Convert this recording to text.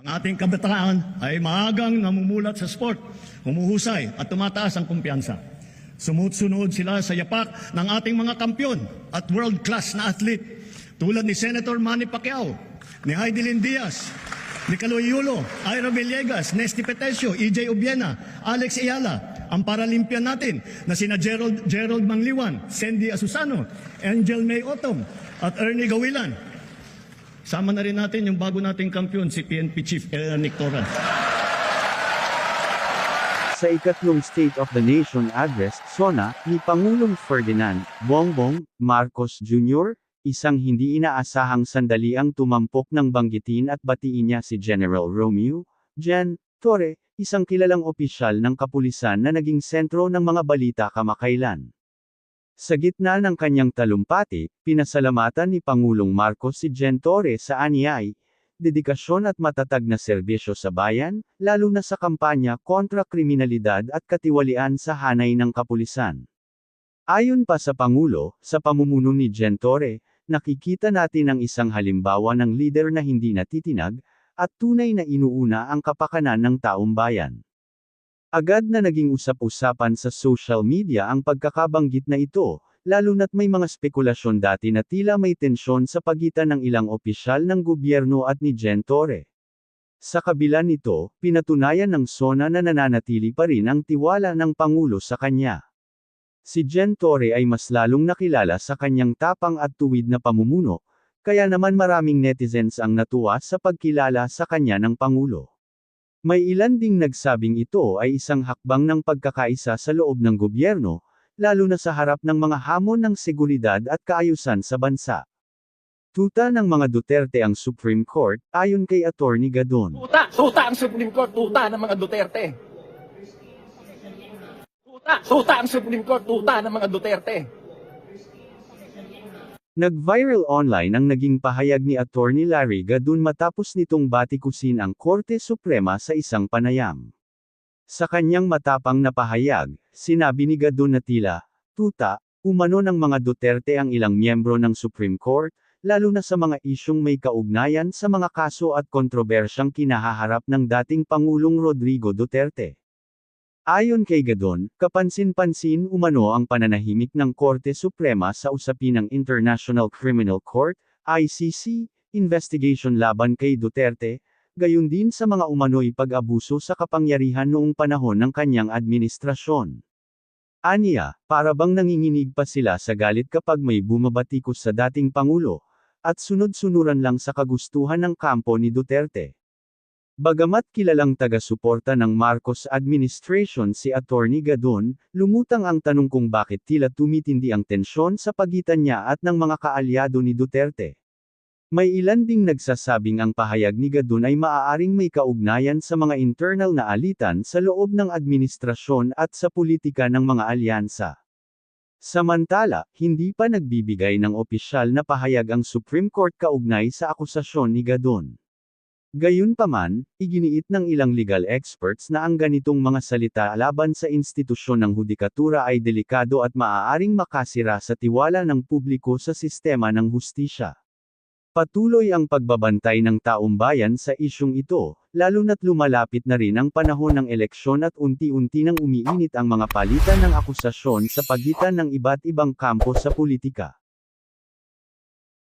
Ating kabataan ay maagang namumulat sa sport, humuhusay at tumataas ang kumpiyansa. Sumusunod sila sa yapak ng ating mga kampyon at world-class na athlete tulad ni Senator Manny Pacquiao, ni Heidelin Diaz, ni Kaloy Yulo, Ira Villegas, Nesty Petesio, EJ Obiena, Alex Ayala, ang Paralympian natin na sina Gerald Mangliwan, Sandy Asusano, Angel May Otom at Ernie Gawilan. Sama na rin natin yung bago nating kampiyon, si PNP Chief Nick Torres. Sa ikatlong State of the Nation Address, SONA, ni Pangulong Ferdinand Bongbong Marcos Jr., isang hindi inaasahang sandali ang tumampok ng banggitin at batiin niya si General Romeo Jan Torre, isang kilalang opisyal ng kapulisan na naging sentro ng mga balita kamakailan. Sa gitna ng kanyang talumpati, pinasalamatan ni Pangulong Marcos si Gen Torre sa anyay, dedikasyon at matatag na serbisyo sa bayan, lalo na sa kampanya kontra kriminalidad at katiwalian sa hanay ng kapulisan. Ayon pa sa Pangulo, sa pamumuno ni Gen Torre, nakikita natin ang isang halimbawa ng lider na hindi natitinag, at tunay na inuuna ang kapakanan ng taong bayan. Agad na naging usap-usapan sa social media ang pagkakabanggit na ito, lalo na't may mga spekulasyon dati na tila may tensyon sa pagitan ng ilang opisyal ng gobyerno at ni Gen Torre. Sa kabila nito, pinatunayan ng SONA na nananatili pa rin ang tiwala ng Pangulo sa kanya. Si Gen Torre ay mas lalong nakilala sa kanyang tapang at tuwid na pamumuno, kaya naman maraming netizens ang natuwa sa pagkilala sa kanya ng Pangulo. May ilan ding nagsabing ito ay isang hakbang ng pagkakaisa sa loob ng gobyerno, lalo na sa harap ng mga hamon ng seguridad at kaayusan sa bansa. Tuta ng mga Duterte ang Supreme Court, ayon kay Attorney Gadon. Tuta ang Supreme Court, tuta ng mga Duterte. Tuta ang Supreme Court, tuta ng mga Duterte. Nag-viral online ang naging pahayag ni Attorney Larry Gadon matapos nitong batikusin ang Korte Suprema sa isang panayam. Sa kanyang matapang na pahayag, sinabi ni Gadon na tila, tuta, umano ng mga Duterte ang ilang miyembro ng Supreme Court, lalo na sa mga isyung may kaugnayan sa mga kaso at kontrobersyang kinahaharap ng dating Pangulong Rodrigo Duterte. Ayon kay Gadon, kapansin-pansin umano ang pananahimik ng Korte Suprema sa usapin ng International Criminal Court, ICC, investigation laban kay Duterte, gayon din sa mga umano'y pag-abuso sa kapangyarihan noong panahon ng kanyang administrasyon. Aniya, para bang nanginginig pa sila sa galit kapag may bumabatikos sa dating Pangulo, at sunod-sunuran lang sa kagustuhan ng kampo ni Duterte. Bagamat kilalang taga-suporta ng Marcos administration si Attorney Gadon, lumutang ang tanong kung bakit tila tumitindi ang tensyon sa pagitan niya at ng mga kaalyado ni Duterte. May ilan ding nagsasabing ang pahayag ni Gadon ay maaaring may kaugnayan sa mga internal na alitan sa loob ng administrasyon at sa politika ng mga alyansa. Samantala, hindi pa nagbibigay ng opisyal na pahayag ang Supreme Court kaugnay sa akusasyon ni Gadon. Gayunpaman, iginiit ng ilang legal experts na ang ganitong mga salita laban sa institusyon ng hudikatura ay delikado at maaaring makasira sa tiwala ng publiko sa sistema ng hustisya. Patuloy ang pagbabantay ng taong bayan sa isyung ito, lalo na't lumalapit na rin ang panahon ng eleksyon at unti-unti nang umiinit ang mga palitan ng akusasyon sa pagitan ng iba't ibang kampo sa politika.